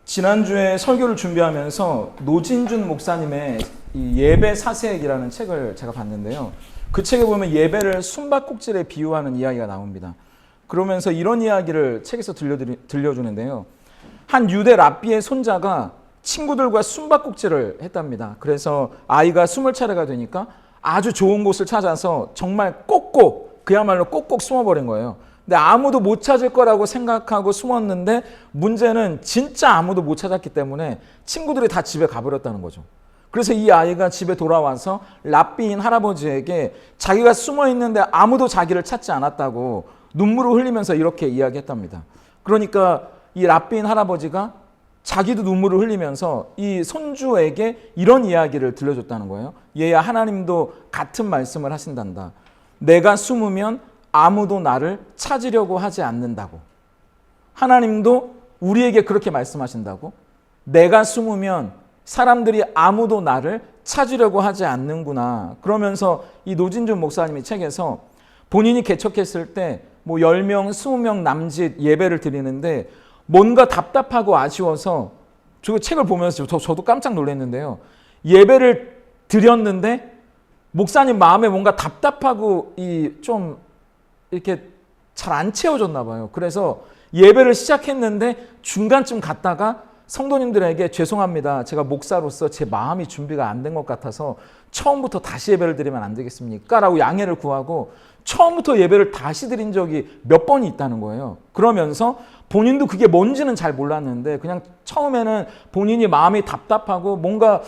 지난주에 설교를 준비하면서 노진준 목사님의 이 예배 사색이라는 책을 제가 봤는데요. 그 책에 보면 예배를 숨바꼭질에 비유하는 이야기가 나옵니다. 그러면서 이런 이야기를 책에서 들려주는데요. 한 유대 랍비의 손자가 친구들과 숨바꼭질을 했답니다. 그래서 아이가 20차례가 되니까 아주 좋은 곳을 찾아서 정말 꼭꼭, 그야말로 꼭꼭 숨어버린 거예요. 근데 아무도 못 찾을 거라고 생각하고 숨었는데 문제는 진짜 아무도 못 찾았기 때문에 친구들이 다 집에 가버렸다는 거죠. 그래서 이 아이가 집에 돌아와서 랍비인 할아버지에게 자기가 숨어 있는데 아무도 자기를 찾지 않았다고 눈물을 흘리면서 이렇게 이야기했답니다. 그러니까 이 랍비인 할아버지가 자기도 눈물을 흘리면서 이 손주에게 이런 이야기를 들려줬다는 거예요. 얘야, 하나님도 같은 말씀을 하신단다. 내가 숨으면 아무도 나를 찾으려고 하지 않는다고. 하나님도 우리에게 그렇게 말씀하신다고. 내가 숨으면 사람들이 아무도 나를 찾으려고 하지 않는구나. 그러면서 이 노진준 목사님이 책에서 본인이 개척했을 때 뭐 10명, 20명 남짓 예배를 드리는데 뭔가 답답하고 아쉬워서 저 책을 보면서 저도 깜짝 놀랐는데요. 예배를 드렸는데 목사님 마음에 뭔가 답답하고 좀 이렇게 잘 안 채워졌나 봐요. 그래서 예배를 시작했는데 중간쯤 갔다가 성도님들에게 죄송합니다. 제가 목사로서 제 마음이 준비가 안 된 것 같아서 처음부터 다시 예배를 드리면 안 되겠습니까? 라고 양해를 구하고 처음부터 예배를 다시 드린 적이 몇 번이 있다는 거예요. 그러면서 본인도 그게 뭔지는 잘 몰랐는데 그냥 처음에는 본인이 마음이 답답하고 뭔가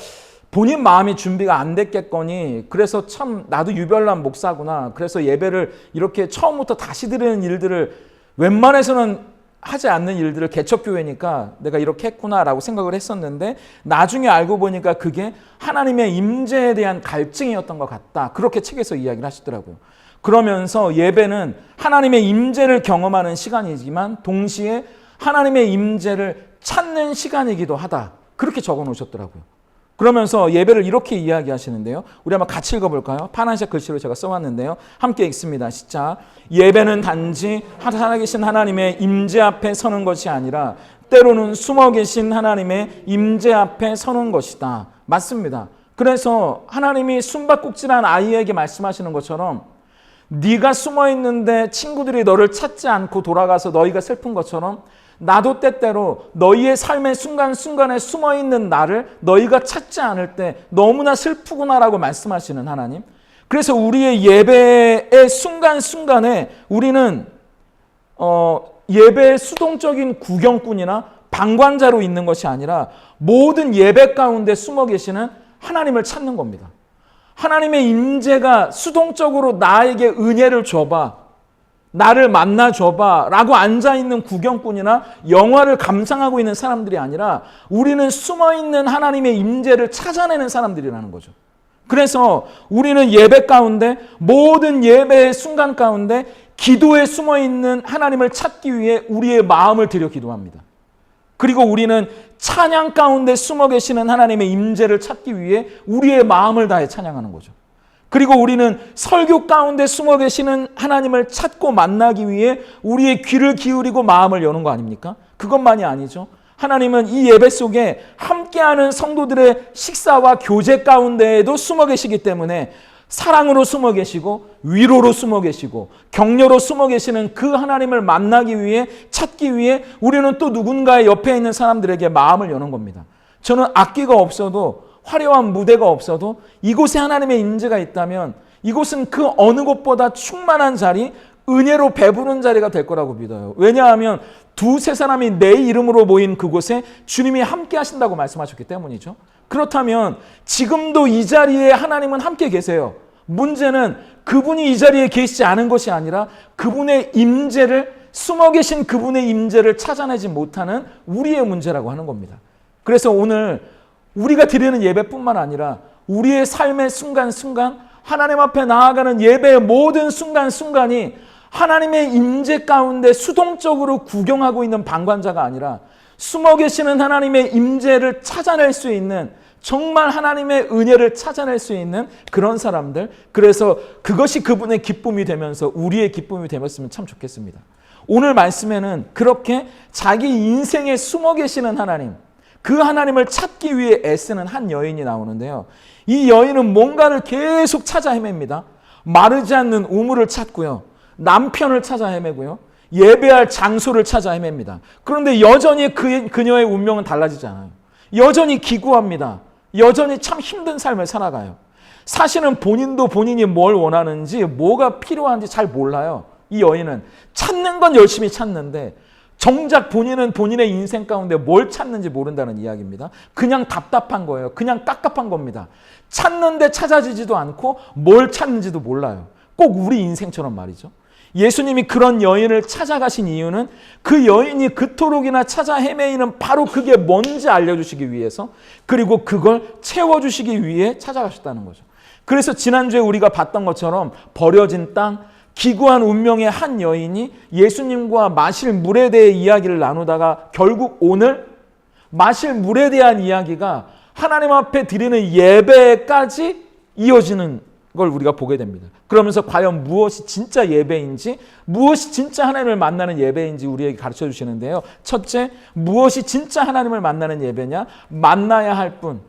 본인 마음이 준비가 안 됐겠거니 그래서 참 나도 유별난 목사구나. 그래서 예배를 이렇게 처음부터 다시 드리는 일들을 웬만해서는 하지 않는 일들을 개척교회니까 내가 이렇게 했구나라고 생각을 했었는데 나중에 알고 보니까 그게 하나님의 임재에 대한 갈증이었던 것 같다. 그렇게 책에서 이야기를 하시더라고요. 그러면서 예배는 하나님의 임재를 경험하는 시간이지만 동시에 하나님의 임재를 찾는 시간이기도 하다. 그렇게 적어 놓으셨더라고요. 그러면서 예배를 이렇게 이야기하시는데요. 우리 한번 같이 읽어볼까요? 파란색 글씨로 제가 써왔는데요. 함께 읽습니다. 시작. 예배는 단지 살아계신 하나님의 임재 앞에 서는 것이 아니라 때로는 숨어 계신 하나님의 임재 앞에 서는 것이다. 맞습니다. 그래서 하나님이 숨바꼭질한 아이에게 말씀하시는 것처럼 네가 숨어 있는데 친구들이 너를 찾지 않고 돌아가서 너희가 슬픈 것처럼 나도 때때로 너희의 삶의 순간순간에 숨어있는 나를 너희가 찾지 않을 때 너무나 슬프구나라고 말씀하시는 하나님. 그래서 우리의 예배의 순간순간에 우리는 예배의 수동적인 구경꾼이나 방관자로 있는 것이 아니라 모든 예배 가운데 숨어 계시는 하나님을 찾는 겁니다. 하나님의 임재가 수동적으로 나에게 은혜를 줘봐, 나를 만나줘봐 라고 앉아있는 구경꾼이나 영화를 감상하고 있는 사람들이 아니라 우리는 숨어있는 하나님의 임재를 찾아내는 사람들이라는 거죠. 그래서 우리는 예배 가운데 모든 예배의 순간 가운데 기도에 숨어있는 하나님을 찾기 위해 우리의 마음을 들여 기도합니다. 그리고 우리는 찬양 가운데 숨어 계시는 하나님의 임재를 찾기 위해 우리의 마음을 다해 찬양하는 거죠. 그리고 우리는 설교 가운데 숨어 계시는 하나님을 찾고 만나기 위해 우리의 귀를 기울이고 마음을 여는 거 아닙니까? 그것만이 아니죠. 하나님은 이 예배 속에 함께하는 성도들의 식사와 교제 가운데에도 숨어 계시기 때문에 사랑으로 숨어 계시고 위로로 숨어 계시고 격려로 숨어 계시는 그 하나님을 만나기 위해 찾기 위해 우리는 또 누군가의 옆에 있는 사람들에게 마음을 여는 겁니다. 저는 악기가 없어도 화려한 무대가 없어도 이곳에 하나님의 임재가 있다면 이곳은 그 어느 곳보다 충만한 자리, 은혜로 배부른 자리가 될 거라고 믿어요. 왜냐하면 두세 사람이 내 이름으로 모인 그곳에 주님이 함께 하신다고 말씀하셨기 때문이죠. 그렇다면 지금도 이 자리에 하나님은 함께 계세요. 문제는 그분이 이 자리에 계시지 않은 것이 아니라 그분의 임재를, 숨어 계신 그분의 임재를 찾아내지 못하는 우리의 문제라고 하는 겁니다. 그래서 오늘 우리가 드리는 예배뿐만 아니라 우리의 삶의 순간순간 하나님 앞에 나아가는 예배의 모든 순간순간이 하나님의 임재 가운데 수동적으로 구경하고 있는 방관자가 아니라 숨어 계시는 하나님의 임재를 찾아낼 수 있는, 정말 하나님의 은혜를 찾아낼 수 있는 그런 사람들, 그래서 그것이 그분의 기쁨이 되면서 우리의 기쁨이 되었으면 참 좋겠습니다. 오늘 말씀에는 그렇게 자기 인생에 숨어 계시는 하나님, 그 하나님을 찾기 위해 애쓰는 한 여인이 나오는데요. 이 여인은 뭔가를 계속 찾아 헤맵니다. 마르지 않는 우물을 찾고요. 남편을 찾아 헤매고요. 예배할 장소를 찾아 헤맵니다. 그런데 여전히 그녀의 운명은 달라지지 않아요. 여전히 기구합니다. 여전히 참 힘든 삶을 살아가요. 사실은 본인도 본인이 뭘 원하는지 뭐가 필요한지 잘 몰라요. 이 여인은 찾는 건 열심히 찾는데 정작 본인은 본인의 인생 가운데 뭘 찾는지 모른다는 이야기입니다. 그냥 답답한 거예요. 그냥 깝깝한 겁니다. 찾는데 찾아지지도 않고 뭘 찾는지도 몰라요. 꼭 우리 인생처럼 말이죠. 예수님이 그런 여인을 찾아가신 이유는 그 여인이 그토록이나 찾아 헤매이는 바로 그게 뭔지 알려주시기 위해서, 그리고 그걸 채워주시기 위해 찾아가셨다는 거죠. 그래서 지난주에 우리가 봤던 것처럼 버려진 땅, 기구한 운명의 한 여인이 예수님과 마실 물에 대해 이야기를 나누다가 결국 오늘 마실 물에 대한 이야기가 하나님 앞에 드리는 예배까지 이어지는 걸 우리가 보게 됩니다. 그러면서 과연 무엇이 진짜 예배인지, 무엇이 진짜 하나님을 만나는 예배인지 우리에게 가르쳐 주시는데요. 첫째, 무엇이 진짜 하나님을 만나는 예배냐? 만나야 할 분.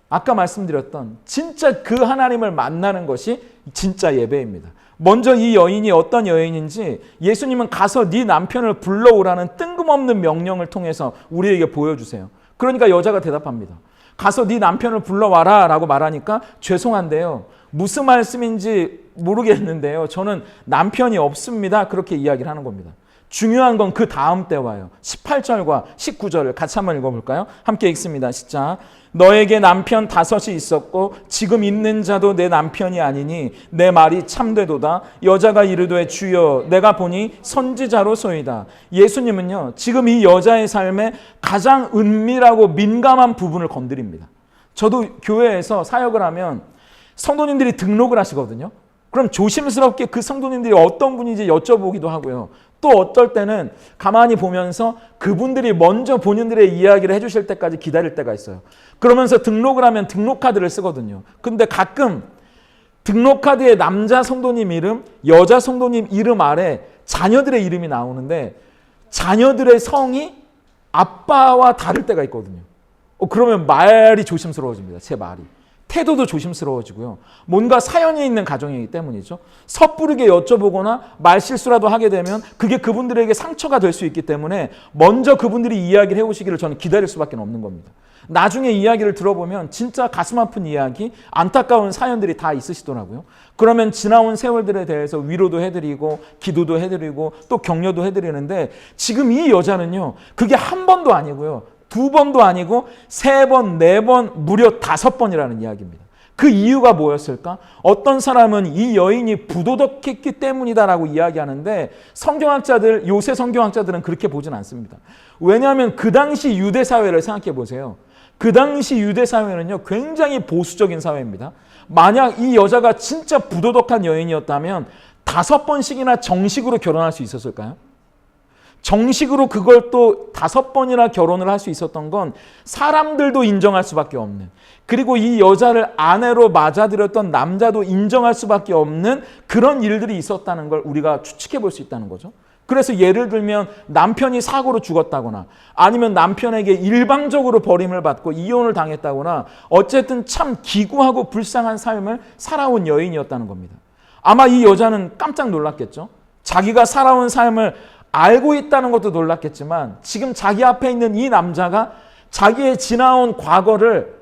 아까 말씀드렸던 진짜 그 하나님을 만나는 것이 진짜 예배입니다. 먼저 이 여인이 어떤 여인인지 예수님은 가서 네 남편을 불러오라는 뜬금없는 명령을 통해서 우리에게 보여주세요. 그러니까 여자가 대답합니다. 가서 네 남편을 불러와라 라고 말하니까 죄송한데요. 무슨 말씀인지 모르겠는데요. 저는 남편이 없습니다. 그렇게 이야기를 하는 겁니다. 중요한 건 그 다음 때 와요. 18절과 19절을 같이 한번 읽어볼까요? 함께 읽습니다. 시작. 너에게 남편 5이 있었고 지금 있는 자도 내 남편이 아니니 내 말이 참되도다. 여자가 이르되 주여 내가 보니 선지자로소이다. 예수님은요 지금 이 여자의 삶에 가장 은밀하고 민감한 부분을 건드립니다. 저도 교회에서 사역을 하면 성도님들이 등록을 하시거든요. 그럼 조심스럽게 그 성도님들이 어떤 분인지 여쭤보기도 하고요. 또 어떨 때는 가만히 보면서 그분들이 먼저 본인들의 이야기를 해주실 때까지 기다릴 때가 있어요. 그러면서 등록을 하면 등록카드를 쓰거든요. 근데 가끔 등록카드에 남자 성도님 이름, 여자 성도님 이름 아래 자녀들의 이름이 나오는데 자녀들의 성이 아빠와 다를 때가 있거든요. 그러면 말이 조심스러워집니다. 제 말이. 태도도 조심스러워지고요. 뭔가 사연이 있는 가정이기 때문이죠. 섣부르게 여쭤보거나 말실수라도 하게 되면 그게 그분들에게 상처가 될 수 있기 때문에 먼저 그분들이 이야기를 해오시기를 저는 기다릴 수밖에 없는 겁니다. 나중에 이야기를 들어보면 진짜 가슴 아픈 이야기, 안타까운 사연들이 다 있으시더라고요. 그러면 지나온 세월들에 대해서 위로도 해드리고 기도도 해드리고 또 격려도 해드리는데 지금 이 여자는요. 그게 한 번도 아니고요. 2번도 아니고 3번, 4번, 무려 5번이라는 이야기입니다. 그 이유가 뭐였을까? 어떤 사람은 이 여인이 부도덕했기 때문이다라고 이야기하는데 성경학자들, 요새 성경학자들은 그렇게 보진 않습니다. 왜냐하면 그 당시 유대 사회를 생각해 보세요. 그 당시 유대 사회는요 굉장히 보수적인 사회입니다. 만약 이 여자가 진짜 부도덕한 여인이었다면 5번씩이나 정식으로 결혼할 수 있었을까요? 정식으로 그걸 또 5번이나 결혼을 할 수 있었던 건 사람들도 인정할 수밖에 없는, 그리고 이 여자를 아내로 맞아들였던 남자도 인정할 수밖에 없는 그런 일들이 있었다는 걸 우리가 추측해 볼 수 있다는 거죠. 그래서 예를 들면 남편이 사고로 죽었다거나 아니면 남편에게 일방적으로 버림을 받고 이혼을 당했다거나 어쨌든 참 기구하고 불쌍한 삶을 살아온 여인이었다는 겁니다. 아마 이 여자는 깜짝 놀랐겠죠. 자기가 살아온 삶을 알고 있다는 것도 놀랐겠지만 지금 자기 앞에 있는 이 남자가 자기의 지나온 과거를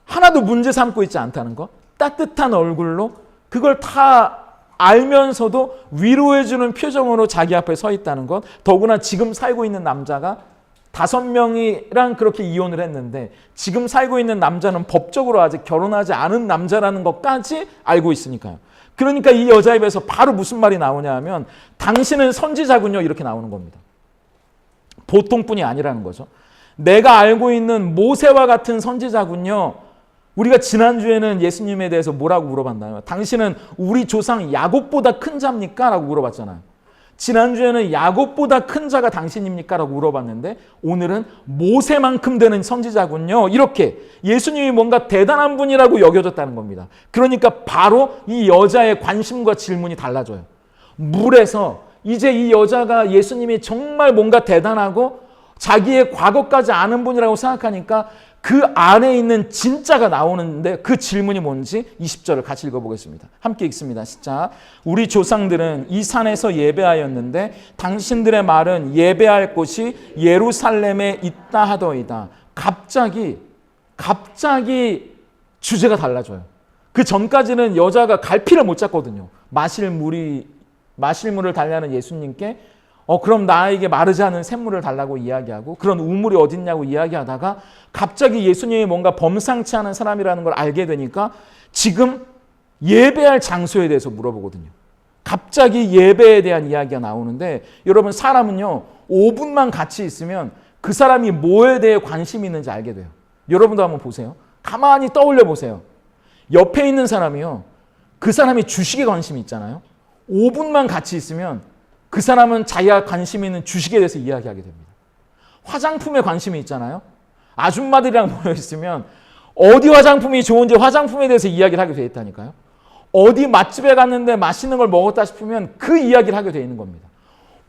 하나도 문제 삼고 있지 않다는 것, 따뜻한 얼굴로 그걸 다 알면서도 위로해주는 표정으로 자기 앞에 서 있다는 것, 더구나 지금 살고 있는 남자가 5명이랑 그렇게 이혼을 했는데 지금 살고 있는 남자는 법적으로 아직 결혼하지 않은 남자라는 것까지 알고 있으니까요. 그러니까 이 여자 입에서 바로 무슨 말이 나오냐 하면 당신은 선지자군요 이렇게 나오는 겁니다. 보통뿐이 아니라는 거죠. 내가 알고 있는 모세와 같은 선지자군요. 우리가 지난주에는 예수님에 대해서 뭐라고 물어봤나요? 당신은 우리 조상 야곱보다 큰 자입니까? 라고 물어봤잖아요. 지난주에는 야곱보다 큰 자가 당신입니까? 라고 물어봤는데 오늘은 모세만큼 되는 선지자군요. 이렇게 예수님이 뭔가 대단한 분이라고 여겨졌다는 겁니다. 그러니까 바로 이 여자의 관심과 질문이 달라져요. 물에서 이제 이 여자가 예수님이 정말 뭔가 대단하고 자기의 과거까지 아는 분이라고 생각하니까 그 안에 있는 진짜가 나오는데 그 질문이 뭔지 20절을 같이 읽어보겠습니다. 함께 읽습니다. 시작. 우리 조상들은 이 산에서 예배하였는데 당신들의 말은 예배할 곳이 예루살렘에 있다 하더이다. 갑자기 주제가 달라져요. 그 전까지는 여자가 갈피를 못 잡거든요. 마실 물을 달라는 예수님께 그럼 나에게 마르지 않은 샘물을 달라고 이야기하고 그런 우물이 어딨냐고 이야기하다가 갑자기 예수님이 뭔가 범상치 않은 사람이라는 걸 알게 되니까 지금 예배할 장소에 대해서 물어보거든요. 갑자기 예배에 대한 이야기가 나오는데 여러분 사람은요 5분만 같이 있으면 그 사람이 뭐에 대해 관심이 있는지 알게 돼요. 여러분도 한번 보세요. 가만히 떠올려 보세요. 옆에 있는 사람이요. 그 사람이 주식에 관심이 있잖아요. 5분만 같이 있으면 그 사람은 자기가 관심 있는 주식에 대해서 이야기하게 됩니다. 화장품에 관심이 있잖아요. 아줌마들이랑 모여있으면 어디 화장품이 좋은지 화장품에 대해서 이야기를 하게 돼 있다니까요. 어디 맛집에 갔는데 맛있는 걸 먹었다 싶으면 그 이야기를 하게 돼 있는 겁니다.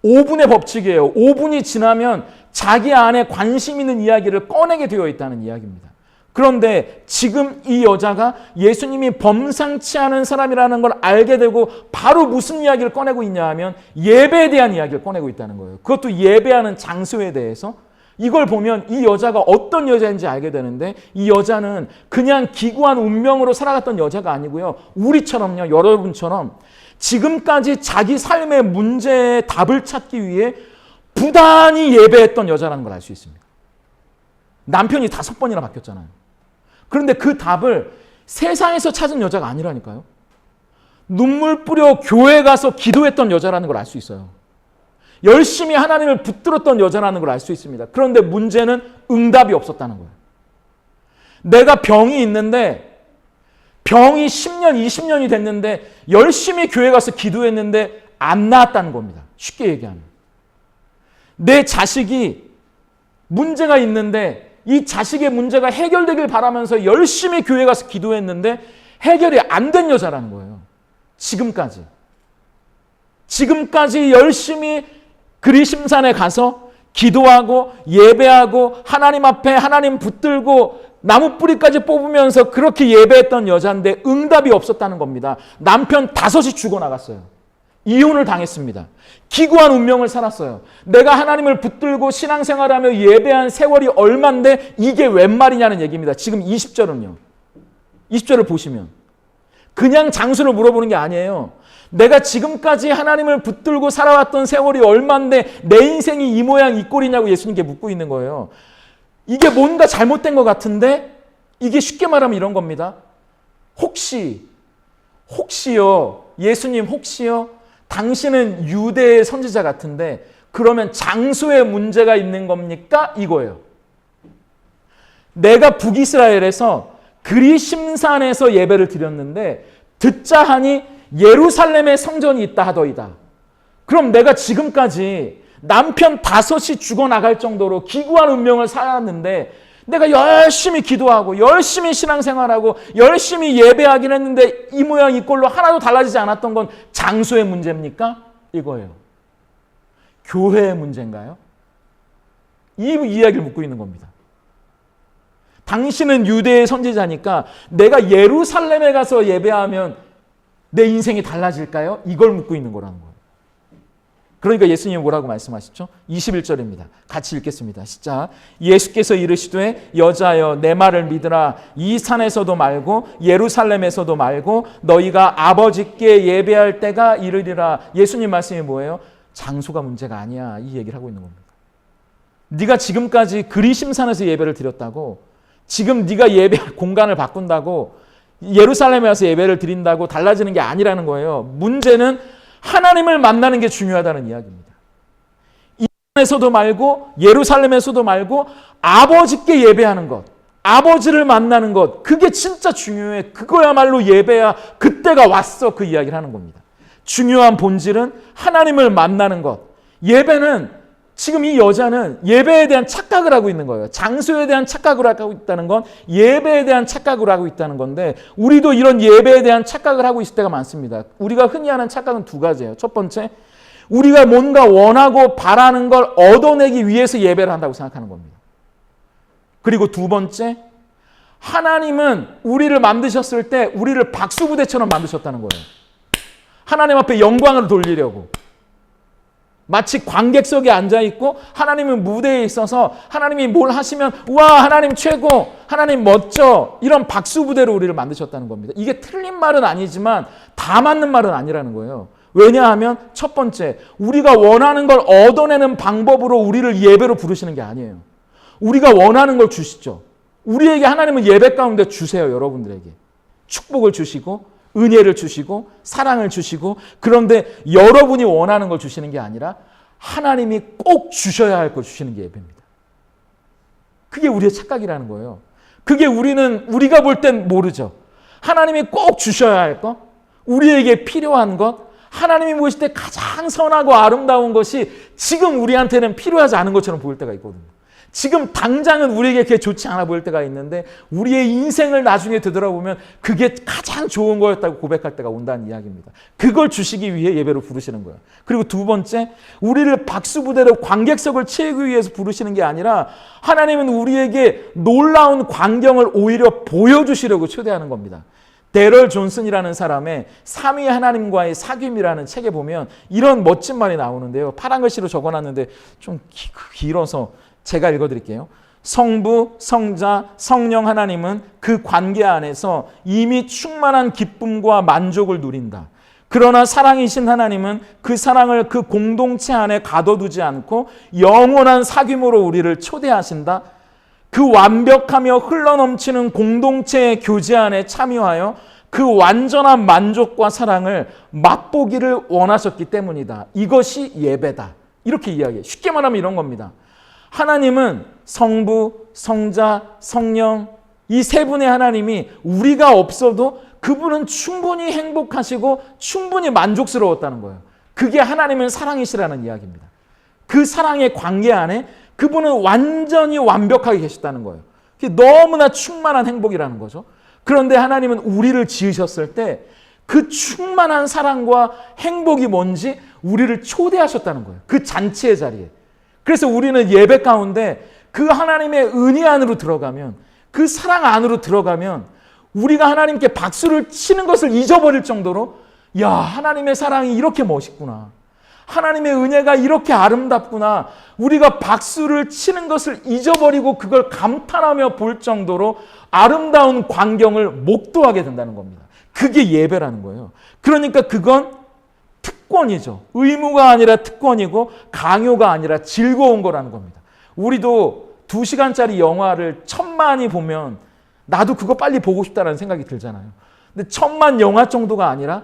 5분의 법칙이에요. 5분이 지나면 자기 안에 관심 있는 이야기를 꺼내게 되어 있다는 이야기입니다. 그런데 지금 이 여자가 예수님이 범상치 않은 사람이라는 걸 알게 되고 바로 무슨 이야기를 꺼내고 있냐 하면 예배에 대한 이야기를 꺼내고 있다는 거예요. 그것도 예배하는 장소에 대해서. 이걸 보면 이 여자가 어떤 여자인지 알게 되는데 이 여자는 그냥 기구한 운명으로 살아갔던 여자가 아니고요. 우리처럼요. 여러분처럼 지금까지 자기 삶의 문제에 답을 찾기 위해 부단히 예배했던 여자라는 걸 알 수 있습니다. 남편이 5번이나 바뀌었잖아요. 그런데 그 답을 세상에서 찾은 여자가 아니라니까요. 눈물 뿌려 교회 가서 기도했던 여자라는 걸 알 수 있어요. 열심히 하나님을 붙들었던 여자라는 걸 알 수 있습니다. 그런데 문제는 응답이 없었다는 거예요. 내가 병이 있는데 병이 10년, 20년이 됐는데 열심히 교회 가서 기도했는데 안 나았다는 겁니다. 쉽게 얘기하면. 내 자식이 문제가 있는데 이 자식의 문제가 해결되길 바라면서 열심히 교회 가서 기도했는데 해결이 안 된 여자라는 거예요. 지금까지 열심히 그리심산에 가서 기도하고 예배하고 하나님 앞에 하나님 붙들고 나무 뿌리까지 뽑으면서 그렇게 예배했던 여자인데 응답이 없었다는 겁니다. 남편 5이 죽어나갔어요. 이혼을 당했습니다. 기구한 운명을 살았어요. 내가 하나님을 붙들고 신앙생활하며 예배한 세월이 얼만데 이게 웬 말이냐는 얘기입니다. 지금 20절은요. 20절을 보시면 그냥 장수를 물어보는 게 아니에요. 내가 지금까지 하나님을 붙들고 살아왔던 세월이 얼만데 내 인생이 이 모양 이 꼴이냐고 예수님께 묻고 있는 거예요. 이게 뭔가 잘못된 것 같은데 이게 쉽게 말하면 이런 겁니다. 혹시요 예수님 혹시요 당신은 유대의 선지자 같은데 그러면 장소에 문제가 있는 겁니까? 이거예요. 내가 북이스라엘에서 그리심산에서 예배를 드렸는데 듣자 하니 예루살렘에 성전이 있다 하더이다. 그럼 내가 지금까지 남편 5이 죽어나갈 정도로 기구한 운명을 살았는데 내가 열심히 기도하고 열심히 신앙생활하고 열심히 예배하긴 했는데 이 모양 이 꼴로 하나도 달라지지 않았던 건 장소의 문제입니까? 이거예요. 교회의 문제인가요? 이 이야기를 묻고 있는 겁니다. 당신은 유대의 선지자니까 내가 예루살렘에 가서 예배하면 내 인생이 달라질까요? 이걸 묻고 있는 거라는 거예요. 그러니까 예수님이 뭐라고 말씀하시죠? 21절입니다. 같이 읽겠습니다. 시작. 예수께서 이르시되 여자여 내 말을 믿으라. 이 산에서도 말고 예루살렘에서도 말고 너희가 아버지께 예배할 때가 이르리라. 예수님 말씀이 뭐예요? 장소가 문제가 아니야. 이 얘기를 하고 있는 겁니다. 네가 지금까지 그리심산에서 예배를 드렸다고 지금 네가 예배 공간을 바꾼다고 예루살렘에 와서 예배를 드린다고 달라지는 게 아니라는 거예요. 문제는 하나님을 만나는 게 중요하다는 이야기입니다. 이 산에서도 말고 예루살렘에서도 말고 아버지께 예배하는 것, 아버지를 만나는 것, 그게 진짜 중요해. 그거야말로 예배야. 그때가 왔어. 그 이야기를 하는 겁니다. 중요한 본질은 하나님을 만나는 것. 예배는 지금 이 여자는 예배에 대한 착각을 하고 있는 거예요. 장소에 대한 착각을 하고 있다는 건 예배에 대한 착각을 하고 있다는 건데 우리도 이런 예배에 대한 착각을 하고 있을 때가 많습니다. 우리가 흔히 하는 착각은 2가지예요. 첫 번째, 우리가 뭔가 원하고 바라는 걸 얻어내기 위해서 예배를 한다고 생각하는 겁니다. 그리고 두 번째, 하나님은 우리를 만드셨을 때 우리를 박수부대처럼 만드셨다는 거예요. 하나님 앞에 영광을 돌리려고. 마치 관객석에 앉아있고 하나님은 무대에 있어서 하나님이 뭘 하시면 우와 하나님 최고, 하나님 멋져, 이런 박수부대로 우리를 만드셨다는 겁니다. 이게 틀린 말은 아니지만 다 맞는 말은 아니라는 거예요. 왜냐하면 첫 번째, 우리가 원하는 걸 얻어내는 방법으로 우리를 예배로 부르시는 게 아니에요. 우리가 원하는 걸 주시죠. 우리에게 하나님은 예배 가운데 주세요. 여러분들에게 축복을 주시고 은혜를 주시고 사랑을 주시고, 그런데 여러분이 원하는 걸 주시는 게 아니라 하나님이 꼭 주셔야 할 걸 주시는 게 예배입니다. 그게 우리의 착각이라는 거예요. 그게 우리가 볼 땐 모르죠. 하나님이 꼭 주셔야 할 것, 우리에게 필요한 것, 하나님이 보실 때 가장 선하고 아름다운 것이 지금 우리한테는 필요하지 않은 것처럼 보일 때가 있거든요. 지금 당장은 우리에게 그게 좋지 않아 보일 때가 있는데 우리의 인생을 나중에 되돌아보면 그게 가장 좋은 거였다고 고백할 때가 온다는 이야기입니다. 그걸 주시기 위해 예배로 부르시는 거예요. 그리고 두 번째, 우리를 박수부대로 관객석을 채우기 위해서 부르시는 게 아니라 하나님은 우리에게 놀라운 광경을 오히려 보여주시려고 초대하는 겁니다. 데럴 존슨이라는 사람의 삼위 하나님과의 사귐이라는 책에 보면 이런 멋진 말이 나오는데요. 파란 글씨로 적어놨는데 좀 길어서 제가 읽어드릴게요. 성부, 성자, 성령 하나님은 그 관계 안에서 이미 충만한 기쁨과 만족을 누린다. 그러나 사랑이신 하나님은 그 사랑을 그 공동체 안에 가둬두지 않고 영원한 사귐으로 우리를 초대하신다. 그 완벽하며 흘러넘치는 공동체의 교제 안에 참여하여 그 완전한 만족과 사랑을 맛보기를 원하셨기 때문이다. 이것이 예배다. 이렇게 이야기해요. 쉽게 말하면 이런 겁니다. 하나님은 성부, 성자, 성령, 이 세 분의 하나님이 우리가 없어도 그분은 충분히 행복하시고 충분히 만족스러웠다는 거예요. 그게 하나님은 사랑이시라는 이야기입니다. 그 사랑의 관계 안에 그분은 완전히 완벽하게 계셨다는 거예요. 그게 너무나 충만한 행복이라는 거죠. 그런데 하나님은 우리를 지으셨을 때 그 충만한 사랑과 행복이 뭔지 우리를 초대하셨다는 거예요. 그 잔치의 자리에. 그래서 우리는 예배 가운데 그 하나님의 은혜 안으로 들어가면, 그 사랑 안으로 들어가면 우리가 하나님께 박수를 치는 것을 잊어버릴 정도로 야, 하나님의 사랑이 이렇게 멋있구나. 하나님의 은혜가 이렇게 아름답구나. 우리가 박수를 치는 것을 잊어버리고 그걸 감탄하며 볼 정도로 아름다운 광경을 목도하게 된다는 겁니다. 그게 예배라는 거예요. 그러니까 그건 특권이죠. 의무가 아니라 특권이고 강요가 아니라 즐거운 거라는 겁니다. 우리도 2시간짜리 영화를 1000만이 보면 나도 그거 빨리 보고 싶다는 생각이 들잖아요. 근데 1000만 영화 정도가 아니라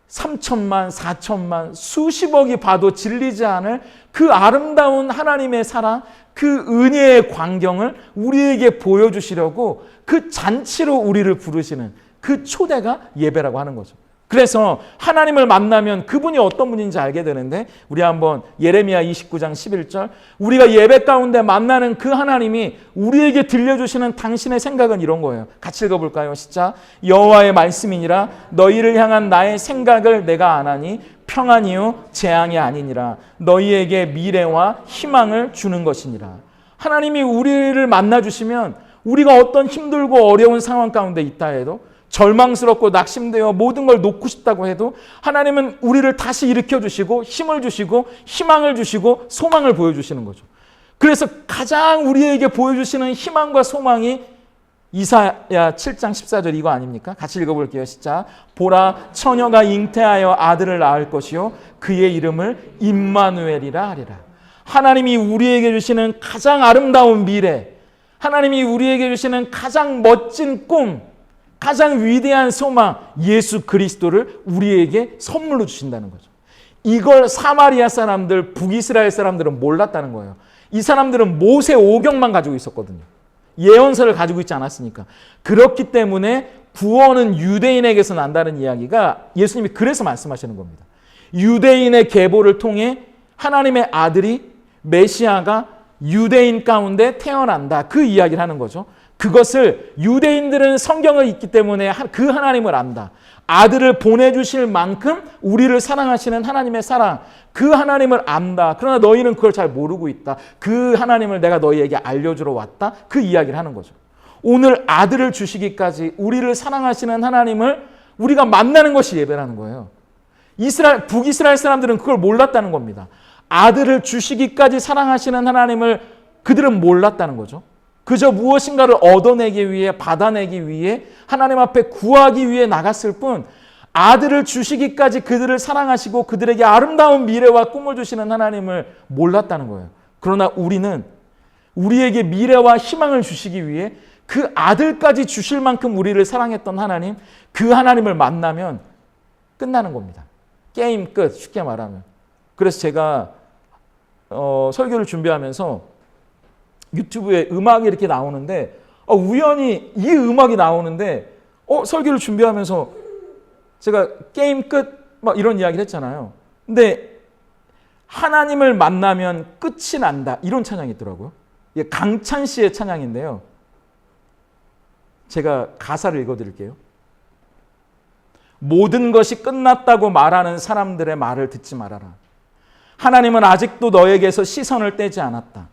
3000만, 4000만, 수십억이 봐도 질리지 않을 그 아름다운 하나님의 사랑, 그 은혜의 광경을 우리에게 보여주시려고 그 잔치로 우리를 부르시는 그 초대가 예배라고 하는 거죠. 그래서 하나님을 만나면 그분이 어떤 분인지 알게 되는데, 우리 한번 예레미야 29장 11절, 우리가 예배 가운데 만나는 그 하나님이 우리에게 들려주시는 당신의 생각은 이런 거예요. 같이 읽어볼까요? 시작. 여호와의 말씀이니라. 너희를 향한 나의 생각을 내가 아나니 평안이요 재앙이 아니니라. 너희에게 미래와 희망을 주는 것이니라. 하나님이 우리를 만나주시면 우리가 어떤 힘들고 어려운 상황 가운데 있다 해도, 절망스럽고 낙심되어 모든 걸 놓고 싶다고 해도 하나님은 우리를 다시 일으켜주시고 힘을 주시고 희망을 주시고 소망을 보여주시는 거죠. 그래서 가장 우리에게 보여주시는 희망과 소망이 이사야 7장 14절 이거 아닙니까? 같이 읽어볼게요. 시작. 보라, 처녀가 잉태하여 아들을 낳을 것이요 그의 이름을 임마누엘이라 하리라. 하나님이 우리에게 주시는 가장 아름다운 미래, 하나님이 우리에게 주시는 가장 멋진 꿈, 가장 위대한 소망, 예수 그리스도를 우리에게 선물로 주신다는 거죠. 이걸 사마리아 사람들, 북이스라엘 사람들은 몰랐다는 거예요. 이 사람들은 모세 오경만 가지고 있었거든요. 예언서를 가지고 있지 않았으니까. 그렇기 때문에 구원은 유대인에게서 난다는 이야기가 예수님이 그래서 말씀하시는 겁니다. 유대인의 계보를 통해 하나님의 아들이, 메시아가 유대인 가운데 태어난다. 그 이야기를 하는 거죠. 그것을 유대인들은 성경을 읽기 때문에 그 하나님을 안다. 아들을 보내주실 만큼 우리를 사랑하시는 하나님의 사랑, 그 하나님을 안다. 그러나 너희는 그걸 잘 모르고 있다. 그 하나님을 내가 너희에게 알려주러 왔다. 그 이야기를 하는 거죠. 오늘 아들을 주시기까지 우리를 사랑하시는 하나님을 우리가 만나는 것이 예배라는 거예요. 북이스라엘 사람들은 그걸 몰랐다는 겁니다. 아들을 주시기까지 사랑하시는 하나님을 그들은 몰랐다는 거죠. 그저 무엇인가를 얻어내기 위해, 받아내기 위해, 하나님 앞에 구하기 위해 나갔을 뿐, 아들을 주시기까지 그들을 사랑하시고 그들에게 아름다운 미래와 꿈을 주시는 하나님을 몰랐다는 거예요. 그러나 우리는 우리에게 미래와 희망을 주시기 위해 그 아들까지 주실 만큼 우리를 사랑했던 하나님, 그 하나님을 만나면 끝나는 겁니다. 게임 끝, 쉽게 말하면. 그래서 제가 설교를 준비하면서 유튜브에 음악이 이렇게 나오는데 우연히 이 음악이 나오는데 설교를 준비하면서 제가 게임 끝 막 이런 이야기를 했잖아요. 근데 하나님을 만나면 끝이 난다 이런 찬양이 있더라고요. 이게 강찬 씨의 찬양인데요. 제가 가사를 읽어드릴게요. 모든 것이 끝났다고 말하는 사람들의 말을 듣지 말아라. 하나님은 아직도 너에게서 시선을 떼지 않았다.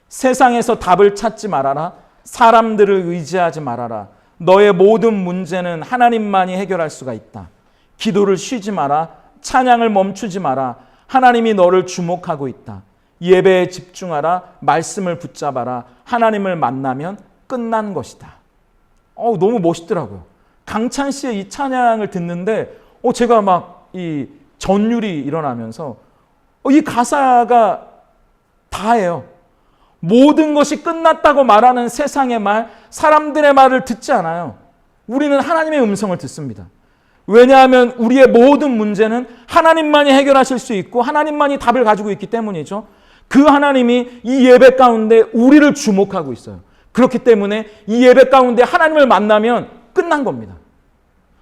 세상에서 답을 찾지 말아라. 사람들을 의지하지 말아라. 너의 모든 문제는 하나님만이 해결할 수가 있다. 기도를 쉬지 마라. 찬양을 멈추지 마라. 하나님이 너를 주목하고 있다. 예배에 집중하라. 말씀을 붙잡아라. 하나님을 만나면 끝난 것이다. 너무 멋있더라고요. 강찬 씨의 이 찬양을 듣는데 제가 막 이 전율이 일어나면서 이 가사가 다예요. 모든 것이 끝났다고 말하는 세상의 말, 사람들의 말을 듣지 않아요. 우리는 하나님의 음성을 듣습니다. 왜냐하면 우리의 모든 문제는 하나님만이 해결하실 수 있고 하나님만이 답을 가지고 있기 때문이죠. 그 하나님이 이 예배 가운데 우리를 주목하고 있어요. 그렇기 때문에 이 예배 가운데 하나님을 만나면 끝난 겁니다.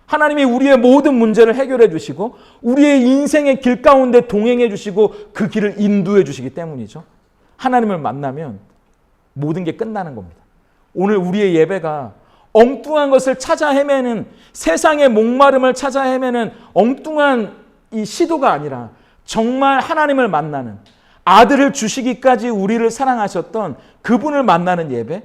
하나님이 우리의 모든 문제를 해결해 주시고 우리의 인생의 길 가운데 동행해 주시고 그 길을 인도해 주시기 때문이죠. 하나님을 만나면 모든 게 끝나는 겁니다. 오늘 우리의 예배가 엉뚱한 것을 찾아 헤매는, 세상의 목마름을 찾아 헤매는 엉뚱한 이 시도가 아니라 정말 하나님을 만나는, 아들을 주시기까지 우리를 사랑하셨던 그분을 만나는 예배,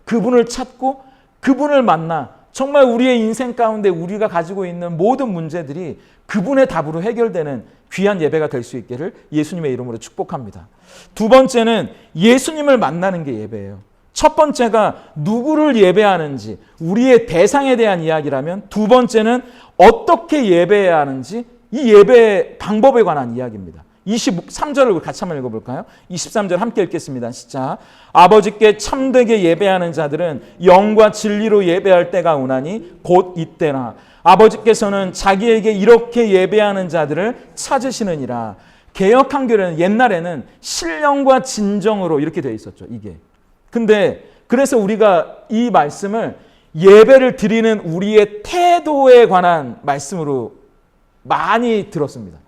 그분을 찾고 그분을 만나 정말 우리의 인생 가운데 우리가 가지고 있는 모든 문제들이 그분의 답으로 해결되는 귀한 예배가 될 수 있기를 예수님의 이름으로 축복합니다. 두 번째는 예수님을 만나는 게 예배예요. 첫 번째가 누구를 예배하는지, 우리의 대상에 대한 이야기라면, 두 번째는 어떻게 예배해야 하는지, 이 예배의 방법에 관한 이야기입니다. 23절을 같이 한번 읽어볼까요? 23절 함께 읽겠습니다. 시작. 아버지께 참되게 예배하는 자들은 영과 진리로 예배할 때가 오나니 곧 이때라. 아버지께서는 자기에게 이렇게 예배하는 자들을 찾으시느니라. 개역 한글은 옛날에는 신령과 진정으로 이렇게 되어 있었죠. 이게. 근데 그래서 우리가 이 말씀을 예배를 드리는 우리의 태도에 관한 말씀으로 많이 들었습니다.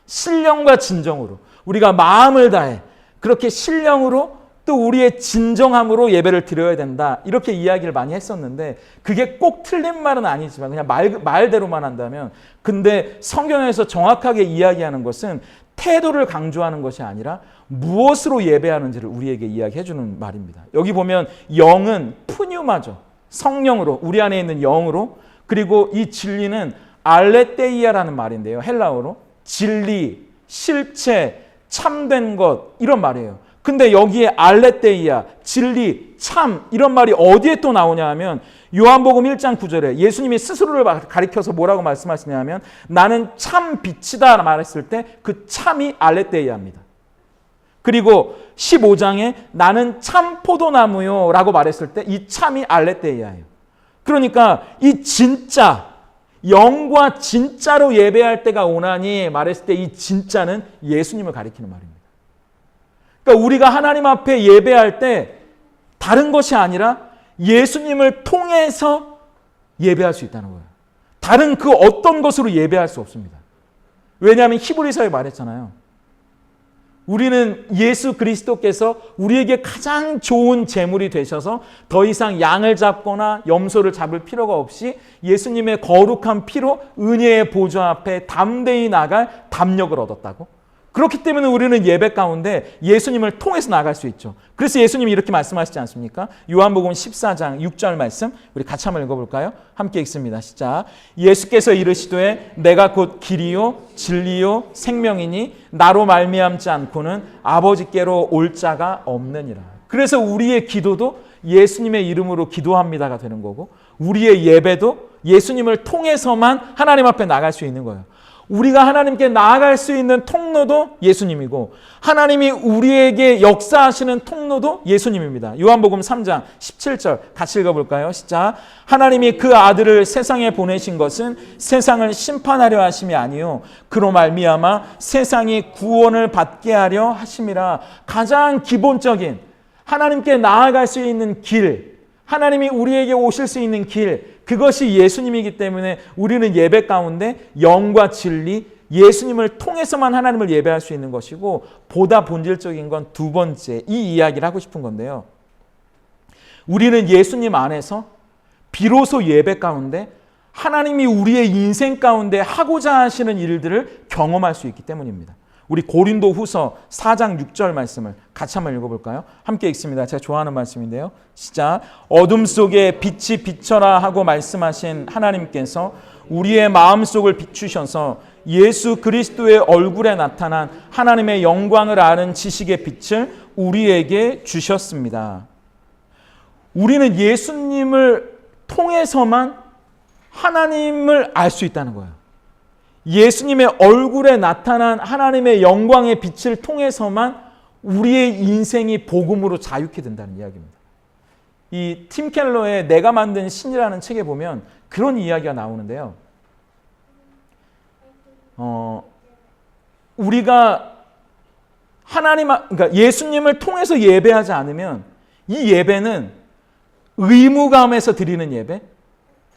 신령과 진정으로 우리가 마음을 다해 그렇게 신령으로 또 우리의 진정함으로 예배를 드려야 된다. 이렇게 이야기를 많이 했었는데 그게 꼭 틀린 말은 아니지만 그냥 말대로만 한다면, 근데 성경에서 정확하게 이야기하는 것은 태도를 강조하는 것이 아니라 무엇으로 예배하는지를 우리에게 이야기해 주는 말입니다. 여기 보면 영은 푸뉴마죠. 성령으로, 우리 안에 있는 영으로, 그리고 이 진리는 알레테이아라는 말인데요. 헬라어로 진리, 실체, 참된 것 이런 말이에요. 근데 여기에 알레테이아, 진리, 참 이런 말이 어디에 또 나오냐 하면 요한복음 1장 9절에 예수님이 스스로를 가리켜서 뭐라고 말씀하시냐면 나는 참 빛이다 말했을 때 그 참이 알레테이아입니다. 그리고 15장에 나는 참 포도나무요 라고 말했을 때 이 참이 알레테이아예요. 그러니까 이 진짜, 영과 진짜로 예배할 때가 오나니 말했을 때 이 진짜는 예수님을 가리키는 말입니다. 그러니까 우리가 하나님 앞에 예배할 때 다른 것이 아니라 예수님을 통해서 예배할 수 있다는 거예요. 다른 그 어떤 것으로 예배할 수 없습니다. 왜냐하면 히브리서에 말했잖아요. 우리는 예수 그리스도께서 우리에게 가장 좋은 제물이 되셔서 더 이상 양을 잡거나 염소를 잡을 필요가 없이 예수님의 거룩한 피로 은혜의 보좌 앞에 담대히 나갈 담력을 얻었다고? 그렇기 때문에 우리는 예배 가운데 예수님을 통해서 나갈 수 있죠. 그래서 예수님이 이렇게 말씀하시지 않습니까? 요한복음 14장 6절 말씀 우리 같이 한번 읽어볼까요? 함께 읽습니다. 시작. 예수께서 이르시되 내가 곧 길이요 진리요 생명이니 나로 말미암지 않고는 아버지께로 올 자가 없느니라. 그래서 우리의 기도도 예수님의 이름으로 기도합니다가 되는 거고, 우리의 예배도 예수님을 통해서만 하나님 앞에 나갈 수 있는 거예요. 우리가 하나님께 나아갈 수 있는 통로도 예수님이고, 하나님이 우리에게 역사하시는 통로도 예수님입니다. 요한복음 3장 17절 같이 읽어볼까요? 시작. 하나님이 그 아들을 세상에 보내신 것은 세상을 심판하려 하심이 아니요 그로 말미암아 세상이 구원을 받게 하려 하심이라. 가장 기본적인 하나님께 나아갈 수 있는 길, 하나님이 우리에게 오실 수 있는 길, 그것이 예수님이기 때문에 우리는 예배 가운데 영과 진리, 예수님을 통해서만 하나님을 예배할 수 있는 것이고, 보다 본질적인 건 두 번째, 이 이야기를 하고 싶은 건데요. 우리는 예수님 안에서 비로소 예배 가운데 하나님이 우리의 인생 가운데 하고자 하시는 일들을 경험할 수 있기 때문입니다. 우리 고린도 후서 4장 6절 말씀을 같이 한번 읽어볼까요? 함께 읽습니다. 제가 좋아하는 말씀인데요. 시작. 어둠 속에 빛이 비쳐라 하고 말씀하신 하나님께서 우리의 마음속을 비추셔서 예수 그리스도의 얼굴에 나타난 하나님의 영광을 아는 지식의 빛을 우리에게 주셨습니다. 우리는 예수님을 통해서만 하나님을 알 수 있다는 거예요. 예수님의 얼굴에 나타난 하나님의 영광의 빛을 통해서만 우리의 인생이 복음으로 자유케 된다는 이야기입니다. 이 팀 켈러의 내가 만든 신이라는 책에 보면 그런 이야기가 나오는데요. 우리가 그러니까 예수님을 통해서 예배하지 않으면 이 예배는 의무감에서 드리는 예배,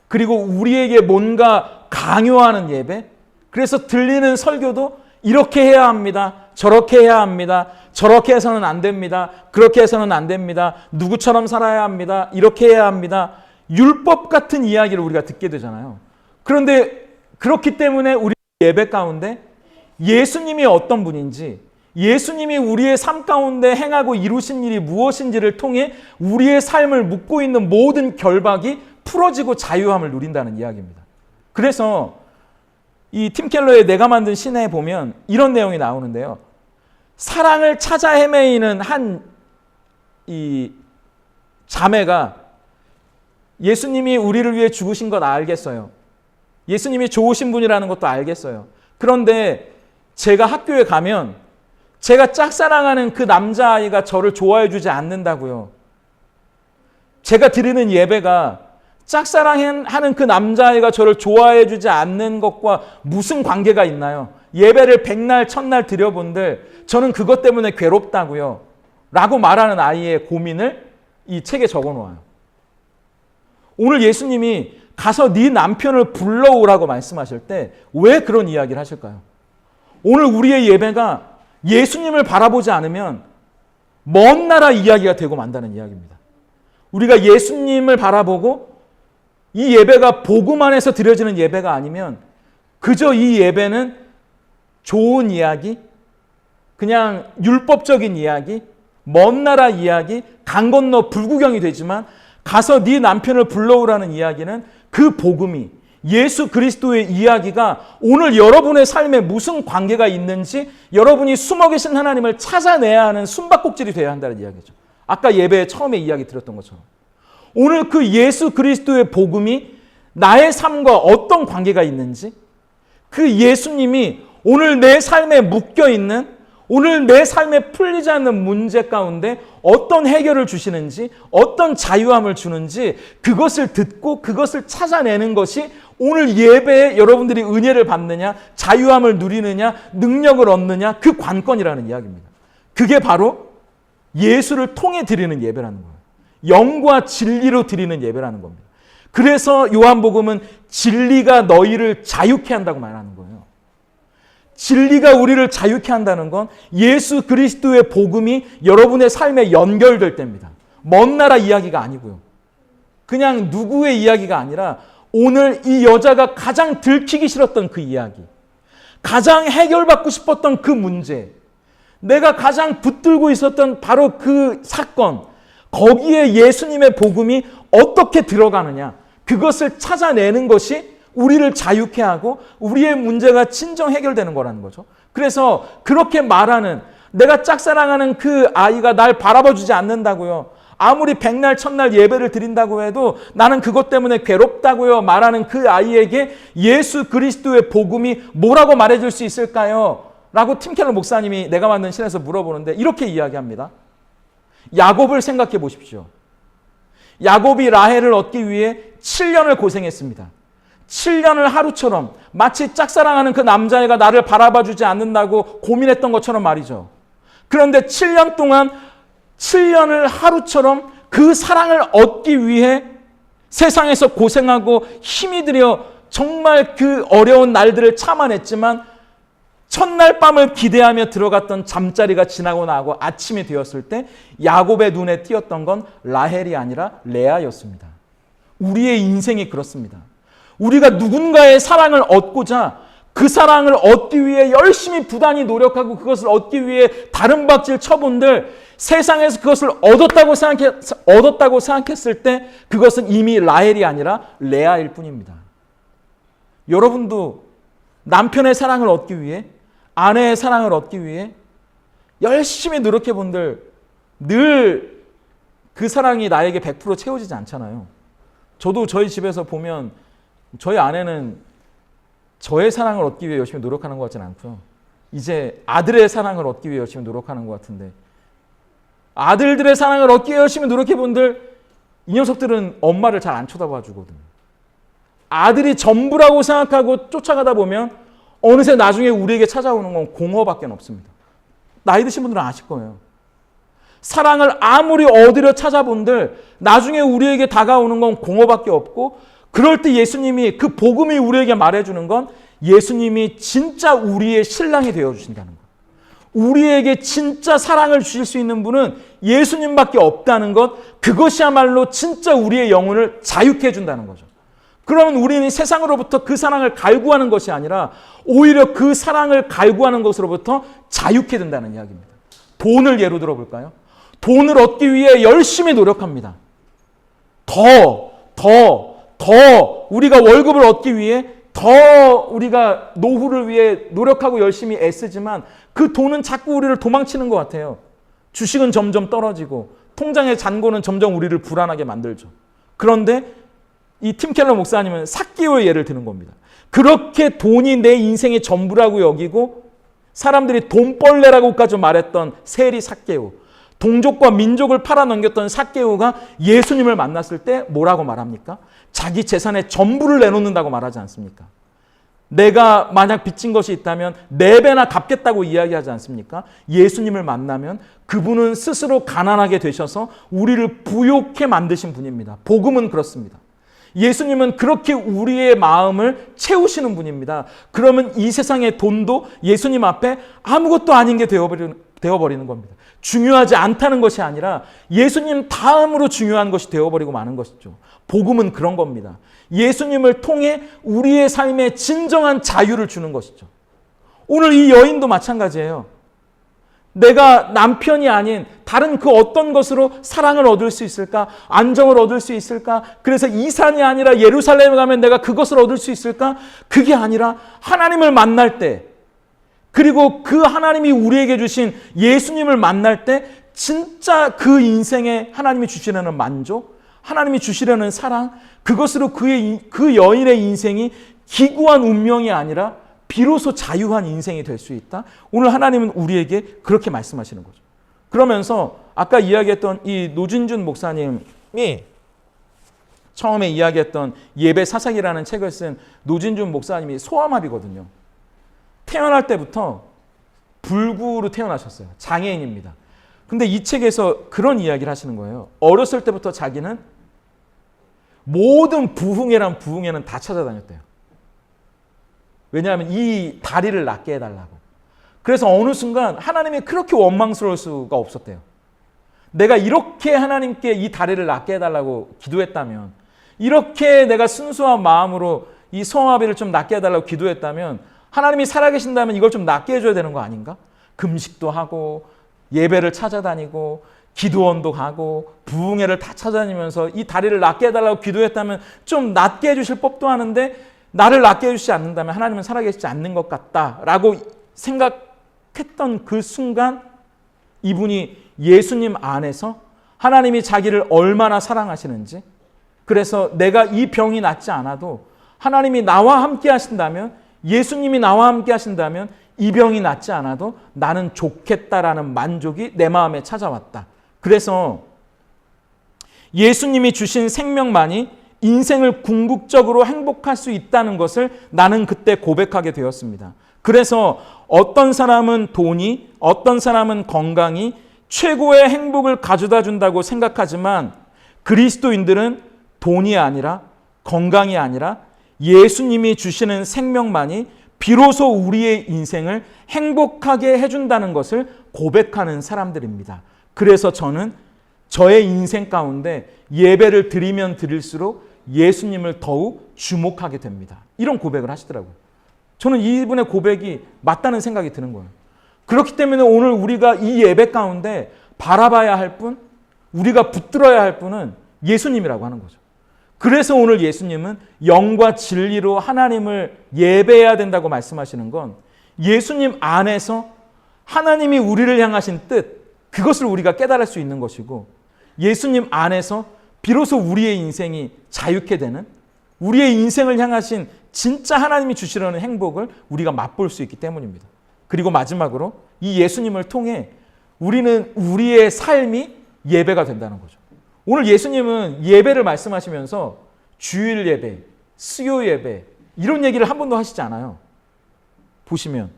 그리고 우리에게 뭔가 강요하는 예배, 그래서 들리는 설교도 이렇게 해야 합니다. 저렇게 해야 합니다. 저렇게 해서는 안 됩니다. 그렇게 해서는 안 됩니다. 누구처럼 살아야 합니다. 이렇게 해야 합니다. 율법 같은 이야기를 우리가 듣게 되잖아요. 그런데 그렇기 때문에 우리 예배 가운데 예수님이 어떤 분인지, 예수님이 우리의 삶 가운데 행하고 이루신 일이 무엇인지를 통해 우리의 삶을 묶고 있는 모든 결박이 풀어지고 자유함을 누린다는 이야기입니다. 그래서 이 팀 켈러의 내가 만든 신에 보면 이런 내용이 나오는데요. 사랑을 찾아 헤매이는 한 이 자매가 예수님이 우리를 위해 죽으신 것 알겠어요. 예수님이 좋으신 분이라는 것도 알겠어요. 그런데 제가 학교에 가면 제가 짝사랑하는 그 남자아이가 저를 좋아해 주지 않는다고요. 제가 드리는 예배가 짝사랑하는 그 남자아이가 저를 좋아해 주지 않는 것과 무슨 관계가 있나요? 예배를 백날 첫날 드려본들 저는 그것 때문에 괴롭다고요 라고 말하는 아이의 고민을 이 책에 적어놓아요. 오늘 예수님이 가서 네 남편을 불러오라고 말씀하실 때 왜 그런 이야기를 하실까요? 오늘 우리의 예배가 예수님을 바라보지 않으면 먼 나라 이야기가 되고 만다는 이야기입니다. 우리가 예수님을 바라보고 이 예배가 복음 안에서 드려지는 예배가 아니면 그저 이 예배는 좋은 이야기, 그냥 율법적인 이야기, 먼 나라 이야기, 강 건너 불구경이 되지만 가서 네 남편을 불러오라는 이야기는 그 복음이, 예수 그리스도의 이야기가 오늘 여러분의 삶에 무슨 관계가 있는지 여러분이 숨어 계신 하나님을 찾아내야 하는 숨바꼭질이 되어야 한다는 이야기죠. 아까 예배에 처음에 이야기 드렸던 것처럼 오늘 그 예수 그리스도의 복음이 나의 삶과 어떤 관계가 있는지, 그 예수님이 오늘 내 삶에 묶여있는, 오늘 내 삶에 풀리지 않는 문제 가운데 어떤 해결을 주시는지, 어떤 자유함을 주는지 그것을 듣고 그것을 찾아내는 것이 오늘 예배에 여러분들이 은혜를 받느냐, 자유함을 누리느냐, 능력을 얻느냐, 그 관건이라는 이야기입니다. 그게 바로 예수를 통해 드리는 예배라는 거예요. 영과 진리로 드리는 예배라는 겁니다. 그래서 요한복음은 진리가 너희를 자유케 한다고 말하는 거예요. 진리가 우리를 자유케 한다는 건 예수 그리스도의 복음이 여러분의 삶에 연결될 때입니다. 먼 나라 이야기가 아니고요. 그냥 누구의 이야기가 아니라 오늘 이 여자가 가장 들키기 싫었던 그 이야기, 가장 해결받고 싶었던 그 문제, 내가 가장 붙들고 있었던 바로 그 사건, 거기에 예수님의 복음이 어떻게 들어가느냐, 그것을 찾아내는 것이 우리를 자유케 하고 우리의 문제가 진정 해결되는 거라는 거죠. 그래서 그렇게 말하는, 내가 짝사랑하는 그 아이가 날 바라봐 주지 않는다고요, 아무리 백날 첫날 예배를 드린다고 해도 나는 그것 때문에 괴롭다고요 말하는 그 아이에게 예수 그리스도의 복음이 뭐라고 말해줄 수 있을까요? 라고 팀 켈러 목사님이 내가 만든 신에서 물어보는데 이렇게 이야기합니다. 야곱을 생각해 보십시오. 야곱이 라헬을 얻기 위해 7년을 고생했습니다. 7년을 하루처럼, 마치 짝사랑하는 그 남자애가 나를 바라봐 주지 않는다고 고민했던 것처럼 말이죠. 그런데 7년 동안 7년을 하루처럼 그 사랑을 얻기 위해 세상에서 고생하고 힘이 들여 정말 그 어려운 날들을 참아냈지만 첫날 밤을 기대하며 들어갔던 잠자리가 지나고 나고 아침이 되었을 때 야곱의 눈에 띄었던 건 라헬이 아니라 레아였습니다. 우리의 인생이 그렇습니다. 우리가 누군가의 사랑을 얻고자 그 사랑을 얻기 위해 열심히 부단히 노력하고 그것을 얻기 위해 다른 박질 쳐본들 세상에서 그것을 얻었다고 생각했을 때 그것은 이미 라헬이 아니라 레아일 뿐입니다. 여러분도 남편의 사랑을 얻기 위해, 아내의 사랑을 얻기 위해 열심히 노력해 본들 늘 그 사랑이 나에게 100% 채워지지 않잖아요. 저도 저희 집에서 보면 저희 아내는 저의 사랑을 얻기 위해 열심히 노력하는 것 같지는 않고요. 이제 아들의 사랑을 얻기 위해 열심히 노력하는 것 같은데, 아들들의 사랑을 얻기 위해 열심히 노력해 본들 이 녀석들은 엄마를 잘 안 쳐다봐 주거든요. 아들이 전부라고 생각하고 쫓아가다 보면 어느새 나중에 우리에게 찾아오는 건 공허밖에 없습니다. 나이 드신 분들은 아실 거예요. 사랑을 아무리 얻으려 찾아본들 나중에 우리에게 다가오는 건 공허밖에 없고, 그럴 때 예수님이, 그 복음이 우리에게 말해주는 건 예수님이 진짜 우리의 신랑이 되어주신다는 것. 우리에게 진짜 사랑을 주실 수 있는 분은 예수님밖에 없다는 것, 그것이야말로 진짜 우리의 영혼을 자유케 해준다는 거죠. 그러면 우리는 세상으로부터 그 사랑을 갈구하는 것이 아니라 오히려 그 사랑을 갈구하는 것으로부터 자유케 된다는 이야기입니다. 돈을 예로 들어볼까요? 돈을 얻기 위해 열심히 노력합니다. 더 우리가 월급을 얻기 위해 더 우리가 노후를 위해 노력하고 열심히 애쓰지만 그 돈은 자꾸 우리를 도망치는 것 같아요. 주식은 점점 떨어지고 통장의 잔고는 점점 우리를 불안하게 만들죠. 그런데 이 팀 켈러 목사님은 삭개오의 예를 드는 겁니다. 그렇게 돈이 내 인생의 전부라고 여기고 사람들이 돈벌레라고까지 말했던 세리 삭개오, 동족과 민족을 팔아넘겼던 삭개오가 예수님을 만났을 때 뭐라고 말합니까? 자기 재산의 전부를 내놓는다고 말하지 않습니까? 내가 만약 빚진 것이 있다면 4배나 갚겠다고 이야기하지 않습니까? 예수님을 만나면 그분은 스스로 가난하게 되셔서 우리를 부욕해 만드신 분입니다. 복음은 그렇습니다. 예수님은 그렇게 우리의 마음을 채우시는 분입니다. 그러면 이 세상의 돈도 예수님 앞에 아무것도 아닌 게 되어버리는 겁니다. 중요하지 않다는 것이 아니라 예수님 다음으로 중요한 것이 되어버리고 마는 것이죠. 복음은 그런 겁니다. 예수님을 통해 우리의 삶에 진정한 자유를 주는 것이죠. 오늘 이 여인도 마찬가지예요. 내가 남편이 아닌 다른 그 어떤 것으로 사랑을 얻을 수 있을까? 안정을 얻을 수 있을까? 그래서 이 산이 아니라 예루살렘에 가면 내가 그것을 얻을 수 있을까? 그게 아니라 하나님을 만날 때, 그리고 그 하나님이 우리에게 주신 예수님을 만날 때 진짜 그 인생에 하나님이 주시려는 만족, 하나님이 주시려는 사랑, 그것으로 그 여인의 인생이 기구한 운명이 아니라 비로소 자유한 인생이 될 수 있다. 오늘 하나님은 우리에게 그렇게 말씀하시는 거죠. 그러면서 아까 이야기했던 이 노진준 목사님이 처음에 이야기했던 예배 사사기라는 책을 쓴 노진준 목사님이 소아마비거든요. 태어날 때부터 불구로 태어나셨어요. 장애인입니다. 근데 이 책에서 그런 이야기를 하시는 거예요. 어렸을 때부터 자기는 모든 부흥회란 부흥회는 다 찾아다녔대요. 왜냐하면 이 다리를 낫게 해달라고. 그래서 어느 순간 하나님이 그렇게 원망스러울 수가 없었대요. 내가 이렇게 하나님께 이 다리를 낫게 해달라고 기도했다면, 이렇게 내가 순수한 마음으로 이 성아비를 좀 낫게 해달라고 기도했다면 하나님이 살아계신다면 이걸 좀 낫게 해줘야 되는 거 아닌가? 금식도 하고 예배를 찾아다니고 기도원도 가고 부흥회를 다 찾아다니면서 이 다리를 낫게 해달라고 기도했다면 좀 낫게 해주실 법도 하는데 나를 낫게 해주시지 않는다면 하나님은 살아계시지 않는 것 같다라고 생각했던 그 순간 이분이 예수님 안에서 하나님이 자기를 얼마나 사랑하시는지, 그래서 내가 이 병이 낫지 않아도 하나님이 나와 함께 하신다면, 예수님이 나와 함께 하신다면 이 병이 낫지 않아도 나는 좋겠다라는 만족이 내 마음에 찾아왔다. 그래서 예수님이 주신 생명만이 인생을 궁극적으로 행복할 수 있다는 것을 나는 그때 고백하게 되었습니다. 그래서 어떤 사람은 돈이, 어떤 사람은 건강이 최고의 행복을 가져다 준다고 생각하지만 그리스도인들은 돈이 아니라, 건강이 아니라 예수님이 주시는 생명만이 비로소 우리의 인생을 행복하게 해준다는 것을 고백하는 사람들입니다. 그래서 저는 저의 인생 가운데 예배를 드리면 드릴수록 예수님을 더욱 주목하게 됩니다. 이런 고백을 하시더라고요. 저는 이분의 고백이 맞다는 생각이 드는 거예요. 그렇기 때문에 오늘 우리가 이 예배 가운데 바라봐야 할 분, 우리가 붙들어야 할 분은 예수님이라고 하는 거죠. 그래서 오늘 예수님은 영과 진리로 하나님을 예배해야 된다고 말씀하시는 건 예수님 안에서 하나님이 우리를 향하신 뜻, 그것을 우리가 깨달을 수 있는 것이고, 예수님 안에서 비로소 우리의 인생이 자유케 되는, 우리의 인생을 향하신 진짜 하나님이 주시려는 행복을 우리가 맛볼 수 있기 때문입니다. 그리고 마지막으로 이 예수님을 통해 우리는 우리의 삶이 예배가 된다는 거죠. 오늘 예수님은 예배를 말씀하시면서 주일 예배, 수요 예배 이런 얘기를 한 번도 하시지 않아요. 보시면.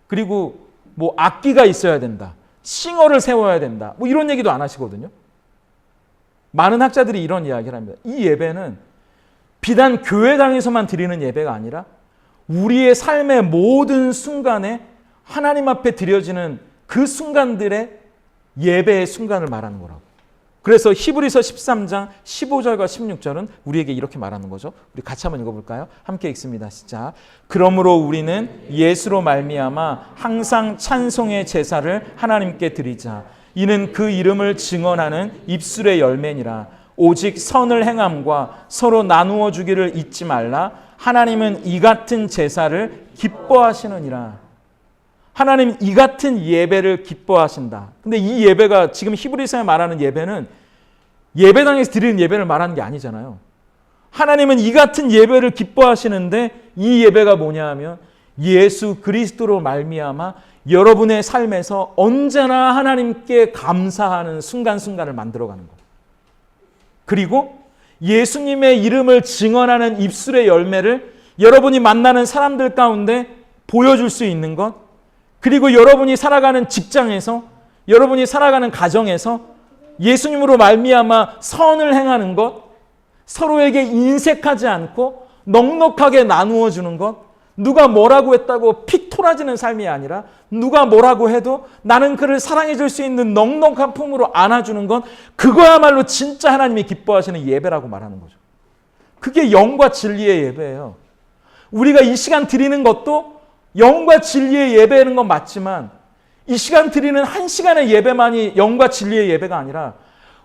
그리고 뭐 악기가 있어야 된다, 싱어를 세워야 된다, 뭐 이런 얘기도 안 하시거든요. 많은 학자들이 이런 이야기를 합니다. 이 예배는 비단 교회당에서만 드리는 예배가 아니라 우리의 삶의 모든 순간에 하나님 앞에 드려지는 그 순간들의 예배의 순간을 말하는 거라고. 그래서 히브리서 13장 15절과 16절은 우리에게 이렇게 말하는 거죠. 우리 같이 한번 읽어볼까요? 함께 읽습니다. 시작. 그러므로 우리는 예수로 말미암아 항상 찬송의 제사를 하나님께 드리자. 이는 그 이름을 증언하는 입술의 열매니라. 오직 선을 행함과 서로 나누어 주기를 잊지 말라. 하나님은 이 같은 제사를 기뻐하시느니라. 하나님 이 같은 예배를 기뻐하신다. 근데 이 예배가 지금 히브리서에 말하는 예배는 예배당에서 드리는 예배를 말하는 게 아니잖아요. 하나님은 이 같은 예배를 기뻐하시는데 이 예배가 뭐냐 하면 예수 그리스도로 말미암아 여러분의 삶에서 언제나 하나님께 감사하는 순간순간을 만들어가는 거예요. 그리고 예수님의 이름을 증언하는 입술의 열매를 여러분이 만나는 사람들 가운데 보여줄 수 있는 것, 그리고 여러분이 살아가는 직장에서, 여러분이 살아가는 가정에서 예수님으로 말미암아 선을 행하는 것, 서로에게 인색하지 않고 넉넉하게 나누어 주는 것, 누가 뭐라고 했다고 피 토라지는 삶이 아니라 누가 뭐라고 해도 나는 그를 사랑해 줄 수 있는 넉넉한 품으로 안아주는 것, 그거야말로 진짜 하나님이 기뻐하시는 예배라고 말하는 거죠. 그게 영과 진리의 예배예요. 우리가 이 시간 드리는 것도 영과 진리의 예배는 건 맞지만 이 시간 드리는 한 시간의 예배만이 영과 진리의 예배가 아니라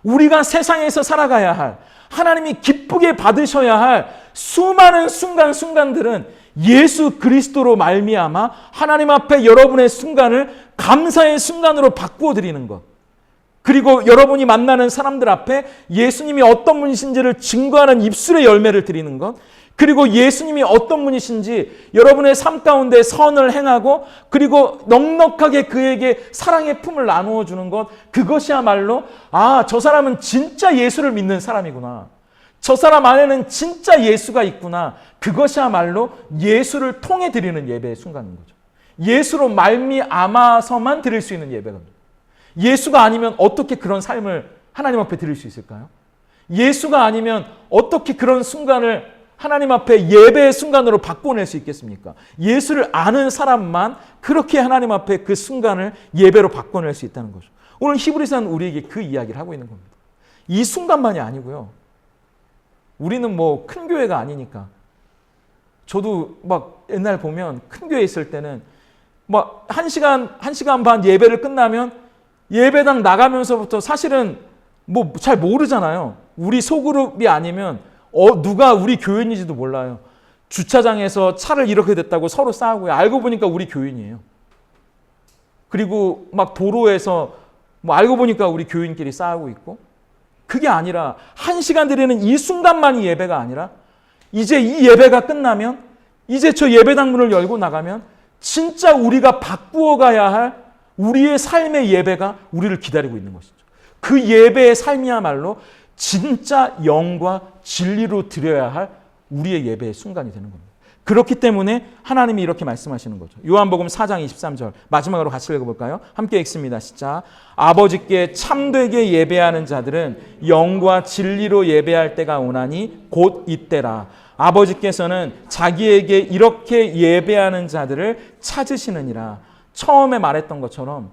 우리가 세상에서 살아가야 할, 하나님이 기쁘게 받으셔야 할 수많은 순간순간들은 예수 그리스도로 말미암아 하나님 앞에 여러분의 순간을 감사의 순간으로 바꾸어 드리는 것, 그리고 여러분이 만나는 사람들 앞에 예수님이 어떤 분이신지를 증거하는 입술의 열매를 드리는 것, 그리고 예수님이 어떤 분이신지 여러분의 삶 가운데 선을 행하고 그리고 넉넉하게 그에게 사랑의 품을 나누어 주는 것, 그것이야말로 저 사람은 진짜 예수를 믿는 사람이구나, 저 사람 안에는 진짜 예수가 있구나, 그것이야말로 예수를 통해 드리는 예배의 순간인 거죠. 예수로 말미암아서만 드릴 수 있는 예배거든요. 예수가 아니면 어떻게 그런 삶을 하나님 앞에 드릴 수 있을까요? 예수가 아니면 어떻게 그런 순간을 하나님 앞에 예배의 순간으로 바꿔낼 수 있겠습니까? 예수를 아는 사람만 그렇게 하나님 앞에 그 순간을 예배로 바꿔낼 수 있다는 거죠. 오늘 히브리서는 우리에게 그 이야기를 하고 있는 겁니다. 이 순간만이 아니고요. 우리는 뭐 큰 교회가 아니니까. 저도 막 옛날 보면 큰 교회 있을 때는 막 1시간 반 예배를 끝나면 예배당 나가면서부터 사실은 뭐 잘 모르잖아요. 우리 소그룹이 아니면 누가 우리 교인인지도 몰라요. 주차장에서 차를 이렇게 됐다고 서로 싸우고요. 알고 보니까 우리 교인이에요. 그리고 막 도로에서 뭐 알고 보니까 우리 교인끼리 싸우고 있고, 그게 아니라 1시간 드리는 이 순간만이 예배가 아니라 이제 이 예배가 끝나면 이제 저 예배당 문을 열고 나가면 진짜 우리가 바꾸어 가야 할 우리의 삶의 예배가 우리를 기다리고 있는 것이죠. 그 예배의 삶이야말로 진짜 영과 진리로 드려야 할 우리의 예배의 순간이 되는 겁니다. 그렇기 때문에 하나님이 이렇게 말씀하시는 거죠. 요한복음 4장 23절 마지막으로 같이 읽어볼까요? 함께 읽습니다. 시작. 아버지께 참되게 예배하는 자들은 영과 진리로 예배할 때가 오나니 곧 이때라. 아버지께서는 자기에게 이렇게 예배하는 자들을 찾으시느니라. 처음에 말했던 것처럼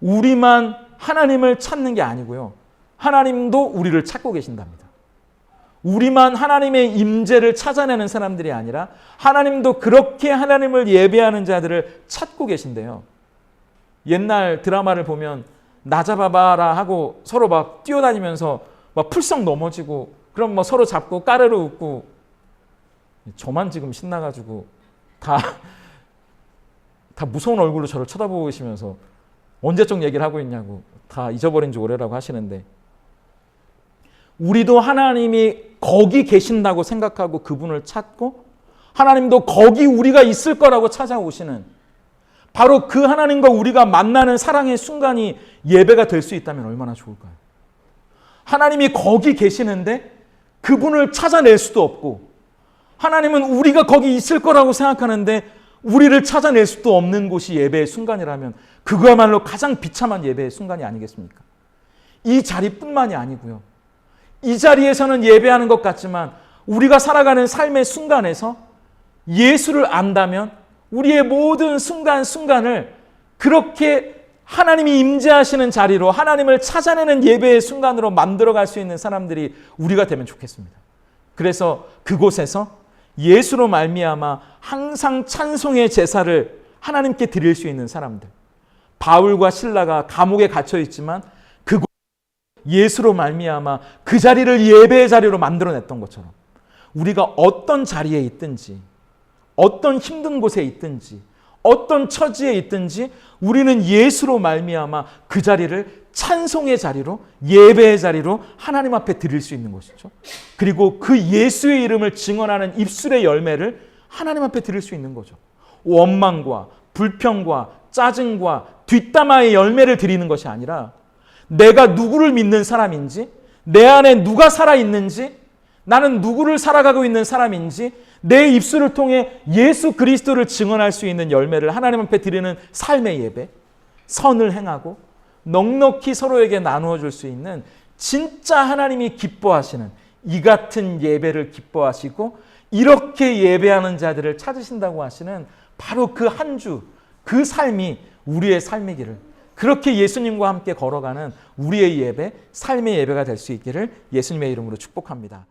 우리만 하나님을 찾는 게 아니고요. 하나님도 우리를 찾고 계신답니다. 우리만 하나님의 임재를 찾아내는 사람들이 아니라 하나님도 그렇게 하나님을 예배하는 자들을 찾고 계신데요. 옛날 드라마를 보면 나 잡아봐라 하고 서로 막 뛰어다니면서 막 풀썩 넘어지고 그럼 뭐 서로 잡고 까르르 웃고, 저만 지금 신나가지고 다 무서운 얼굴로 저를 쳐다보고 계시면서 언제적 얘기를 하고 있냐고, 다 잊어버린 지 오래라고 하시는데, 우리도 하나님이 거기 계신다고 생각하고 그분을 찾고 하나님도 거기 우리가 있을 거라고 찾아오시는 바로 그 하나님과 우리가 만나는 사랑의 순간이 예배가 될 수 있다면 얼마나 좋을까요? 하나님이 거기 계시는데 그분을 찾아낼 수도 없고, 하나님은 우리가 거기 있을 거라고 생각하는데 우리를 찾아낼 수도 없는 곳이 예배의 순간이라면 그거야말로 가장 비참한 예배의 순간이 아니겠습니까? 이 자리뿐만이 아니고요. 이 자리에서는 예배하는 것 같지만 우리가 살아가는 삶의 순간에서 예수를 안다면 우리의 모든 순간순간을 그렇게 하나님이 임재하시는 자리로, 하나님을 찾아내는 예배의 순간으로 만들어갈 수 있는 사람들이 우리가 되면 좋겠습니다. 그래서 그곳에서 예수로 말미암아 항상 찬송의 제사를 하나님께 드릴 수 있는 사람들, 바울과 실라가 감옥에 갇혀 있지만 그곳 예수로 말미암아 그 자리를 예배의 자리로 만들어냈던 것처럼 우리가 어떤 자리에 있든지, 어떤 힘든 곳에 있든지, 어떤 처지에 있든지 우리는 예수로 말미암아 그 자리를 찬송의 자리로, 예배의 자리로 하나님 앞에 드릴 수 있는 것이죠. 그리고 그 예수의 이름을 증언하는 입술의 열매를 하나님 앞에 드릴 수 있는 거죠. 원망과 불평과 짜증과 뒷담화의 열매를 드리는 것이 아니라 내가 누구를 믿는 사람인지, 내 안에 누가 살아있는지, 나는 누구를 살아가고 있는 사람인지 내 입술을 통해 예수 그리스도를 증언할 수 있는 열매를 하나님 앞에 드리는 삶의 예배, 선을 행하고 넉넉히 서로에게 나누어 줄 수 있는 진짜 하나님이 기뻐하시는 이 같은 예배를 기뻐하시고 이렇게 예배하는 자들을 찾으신다고 하시는 바로 그 한 주, 그 삶이 우리의 삶이기를, 그렇게 예수님과 함께 걸어가는 우리의 예배, 삶의 예배가 될 수 있기를 예수님의 이름으로 축복합니다.